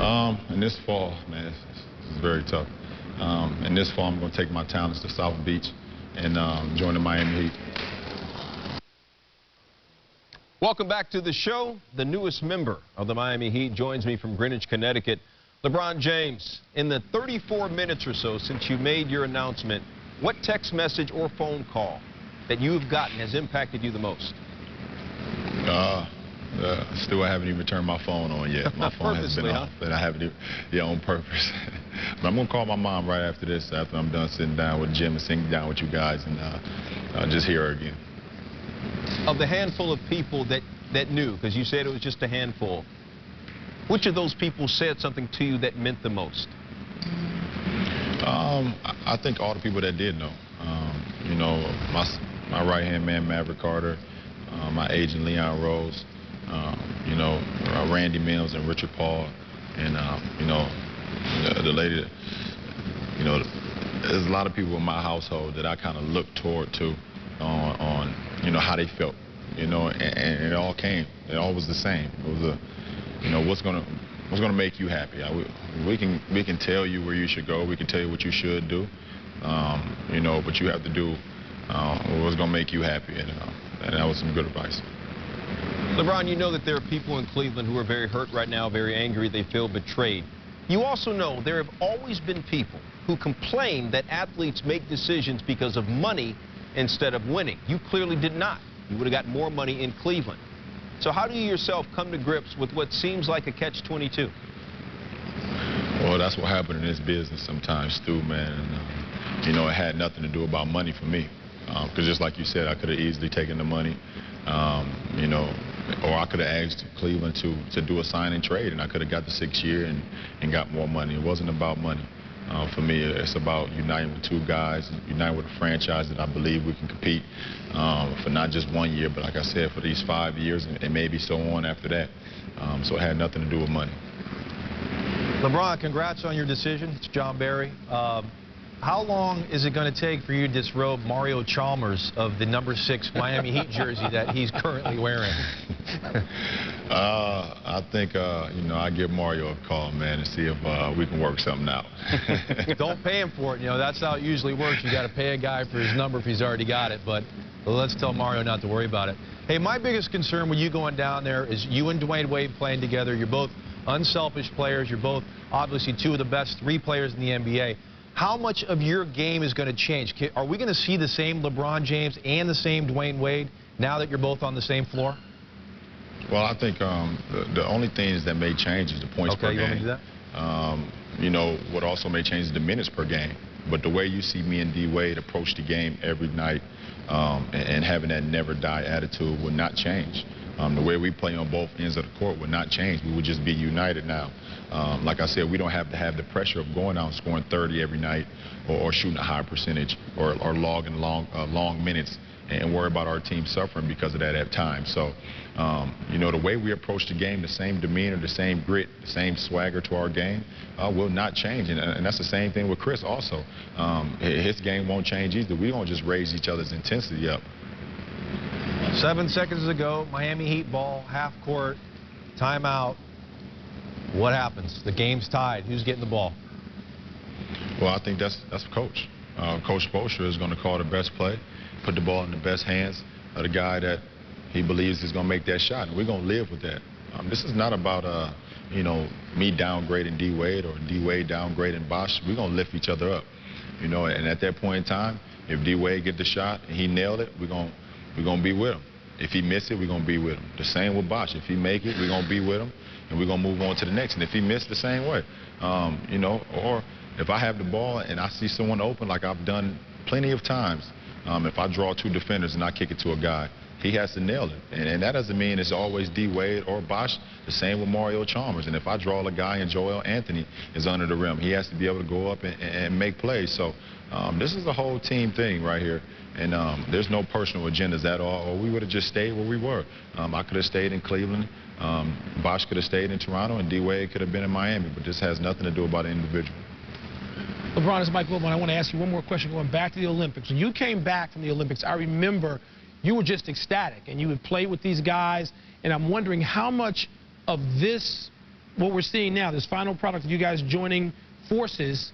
In this fall, man, this is very tough. In this fall, I'm going to take my talents to South Beach and join the Miami Heat. Welcome back to the show. The newest member of the Miami Heat joins me from Greenwich, Connecticut. LeBron James, in the 34 minutes or so since you made your announcement, what text message or phone call that you've gotten has impacted you the most? Still, I haven't even turned my phone on yet. My phone has been off, and I haven't even, on purpose. But I'm going to call my mom right after this, after I'm done sitting down with Jim and sitting down with you guys, and just hear her again. Of the handful of people that knew, because you said it was just a handful, which of those people said something to you that meant the most? I think all the people that did know. You know, my right-hand man, Maverick Carter, my agent, Leon Rose, you know, Randy Mills and Richard Paul, and, you know, the lady, you know, there's a lot of people in my household that I kind of look toward to on, you know, how they felt, you know, and it all came. It all was the same. It was you know, what's gonna make you happy. We can tell you where you should go. We can tell you what you should do, you know, but you have to do what's gonna make you happy, and that was some good advice. LeBron, you know that there are people in Cleveland who are very hurt right now, very angry. They feel betrayed. You also know there have always been people who complain that athletes make decisions because of money instead of winning. You clearly did not. You would have got more money in Cleveland. So how do you yourself come to grips with what seems like a catch-22? Well, that's what happened in this business sometimes, Stu, man. And, you know, it had nothing to do about money for me. Because just like you said, I could have easily taken the money, you know, or I could have asked Cleveland to do a sign and trade, and I could have got the 6th year and got more money. It wasn't about money. For me, it's about uniting with two guys, uniting with a franchise that I believe we can compete for not just 1 year, but like I said, for these 5 years and maybe so on after that. So it had nothing to do with money. LeBron, congrats on your decision. It's John Barry. How long is it going to take for you to disrobe Mario Chalmers of the number 6 Miami Heat jersey that he's currently wearing? I think, you know, I give Mario a call, man, and see if we can work something out. Don't pay him for it. You know, that's how it usually works. You got to pay a guy for his number if he's already got it. But let's tell Mario not to worry about it. Hey, my biggest concern with you going down there is you and Dwayne Wade playing together. You're both unselfish players. You're both obviously 2 of the best 3 players in the NBA. How much of your game is going to change? Are we going to see the same LeBron James and the same Dwayne Wade now that you're both on the same floor? Well, I think the only things that may change is the points per game. You want me to do that? You know, what also may change is the minutes per game. But the way you see me and D. Wade approach the game every night and having that never die attitude will not change. The way we play on both ends of the court would not change. We would just be united now. Like I said, we don't have to have the pressure of going out and scoring 30 every night or shooting a high percentage or logging long minutes and worry about our team suffering because of that at times. So, you know, the way we approach the game, the same demeanor, the same grit, the same swagger to our game will not change. And that's the same thing with Chris also. His game won't change either. We won't just raise each other's intensity up. 7 seconds ago, Miami Heat ball, half court, timeout. What happens? The game's tied. Who's getting the ball? Well, I think that's Coach. Coach Spoelstra is going to call the best play, put the ball in the best hands of the guy that he believes is going to make that shot, and we're going to live with that. This is not about, you know, me downgrading D. Wade or D. Wade downgrading Bosh. We're going to lift each other up, you know, and at that point in time, if D. Wade get the shot and he nailed it, we're going to be with him. If he miss it, we're going to be with him. The same with Bosh. If he make it, we're going to be with him, and we're going to move on to the next. And if he missed, the same way. You know, or if I have the ball and I see someone open, like I've done plenty of times, if I draw 2 defenders and I kick it to a guy, he has to nail it. And that doesn't mean it's always D. Wade or Bosh. The same with Mario Chalmers. And if I draw a guy and Joel Anthony is under the rim, he has to be able to go up and make plays. So this is a whole team thing right here. And there's no personal agendas at all, or we would have just stayed where we were. I could have stayed in Cleveland. Bosh could have stayed in Toronto, and D. Wade could have been in Miami. But this has nothing to do about an individual. LeBron, this is Mike Wilbon. I want to ask you one more question going back to the Olympics. When you came back from the Olympics, I remember you were just ecstatic, and you would play with these guys. And I'm wondering how much of this what we're seeing now, this final product of you guys joining forces,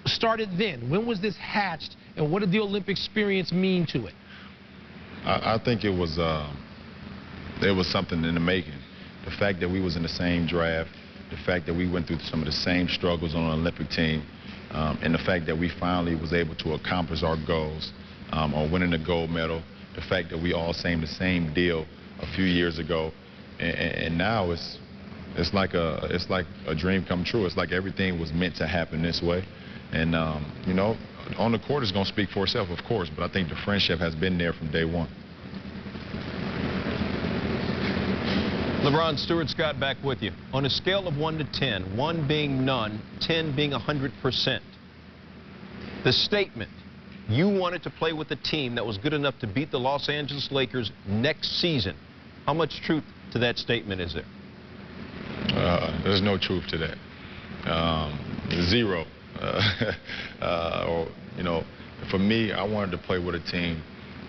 started then? When was this hatched, and what did the Olympic experience mean to it? I think it was something in the making. The fact that we was in the same draft, the fact that we went through some of the same struggles on an Olympic team, and the fact that we finally was able to accomplish our goals on winning the gold medal, the fact that we all signed the same deal a few years ago, and now it's like a dream come true. It's like everything was meant to happen this way. And, you know, on the court it's going to speak for itself, of course, but I think the friendship has been there from day one. LeBron, Stuart Scott back with you. On a scale of 1 to 10, 1 being none, 10 being 100%, the statement, you wanted to play with a team that was good enough to beat the Los Angeles Lakers next season. How much truth to that statement is there? There's no truth to that. Zero. Or, you know, for me, I wanted to play with a team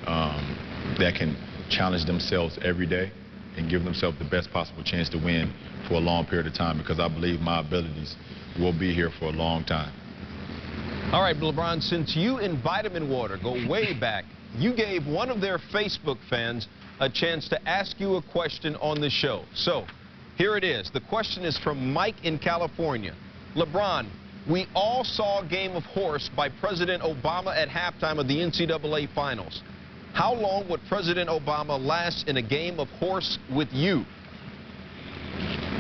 that can challenge themselves every day and give themselves the best possible chance to win for a long period of time, because I believe my abilities will be here for a long time. All right, LeBron, since you and Vitamin Water go way back, you gave one of their Facebook fans a chance to ask you a question on the show. So here it is. The question is from Mike in California. LeBron, we all saw a game of horse by President Obama at halftime of the NCAA Finals. How long would President Obama last in a game of horse with you?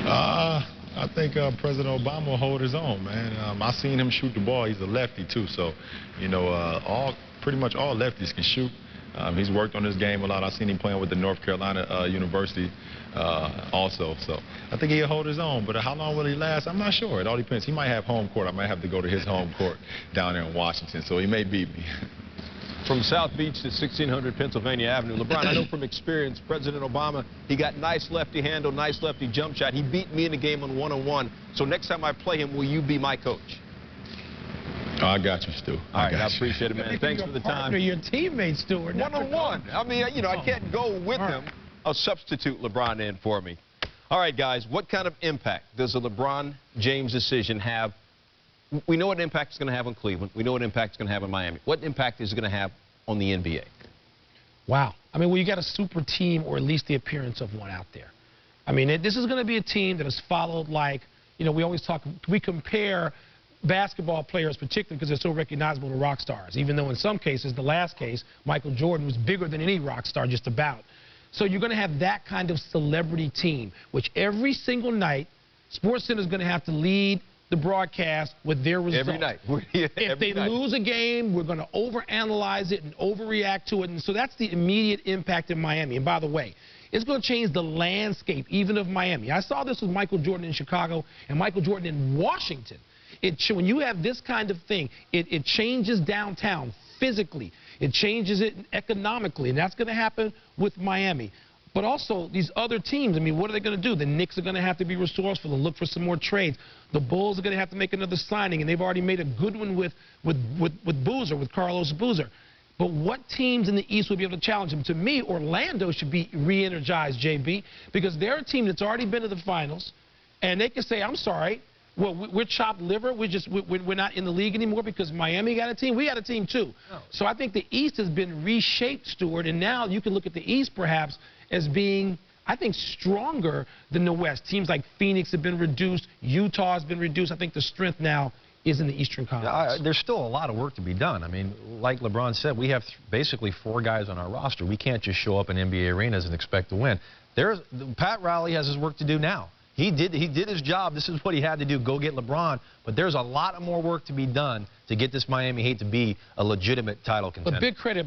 I think President Obama will hold his own, man. I seen him shoot the ball. He's a lefty, too. So, you know, pretty much all lefties can shoot. He's worked on his game a lot. I've seen him playing with the North Carolina University also. So I think he'll hold his own. But how long will he last? I'm not sure. It all depends. He might have home court. I might have to go to his home court down there in Washington. So he may beat me. From South Beach to 1600 Pennsylvania Avenue. LeBron, I know from experience, President Obama, he got nice lefty handle, nice lefty jump shot. He beat me in the game on one-on-one. So next time I play him, will you be my coach? Oh, I got you, Stu. All right, I appreciate it, man. Thanks for the time. Your teammate, Stuart. One-on-one. I mean, you know, I can't go with him. I'll substitute LeBron in for me. All right, guys, what kind of impact does the LeBron James decision have? We know what impact it's going to have on Cleveland. We know what impact it's going to have on Miami. What impact is it going to have on the NBA? Wow. I mean, well, you got a super team, or at least the appearance of one out there. I mean, this is going to be a team that is followed like, you know, we always talk, we compare basketball players, particularly because they're so recognizable to rock stars, even though in some cases, the last case, Michael Jordan was bigger than any rock star just about. So you're going to have that kind of celebrity team, which every single night, SportsCenter is going to have to lead the broadcast with their results. Every night. If they lose a game, we're going to overanalyze it and overreact to it. And so that's the immediate impact in Miami. And by the way, it's going to change the landscape even of Miami. I saw this with Michael Jordan in Chicago and Michael Jordan in Washington. When you have this kind of thing, it changes downtown physically. It changes it economically. And that's going to happen with Miami. But also, these other teams, I mean, what are they going to do? The Knicks are going to have to be resourceful and look for some more trades. The Bulls are going to have to make another signing, and they've already made a good one with Boozer, with Carlos Boozer. But what teams in the East will be able to challenge them? To me, Orlando should be re-energized, JB, because they're a team that's already been to the finals, and they can say, I'm sorry, well, we're chopped liver. We're not in the league anymore because Miami got a team. We got a team, too. Oh. So I think the East has been reshaped, Stuart, and now you can look at the East, perhaps, as being, I think, stronger than the West. Teams like Phoenix have been reduced. Utah has been reduced. I think the strength now is in the Eastern Conference. There's still a lot of work to be done. I mean, like LeBron said, we have basically 4 guys on our roster. We can't just show up in NBA arenas and expect to win. Pat Riley has his work to do now. He did his job. This is what he had to do, go get LeBron. But there's a lot more work to be done to get this Miami Heat to be a legitimate title contender. But big credit.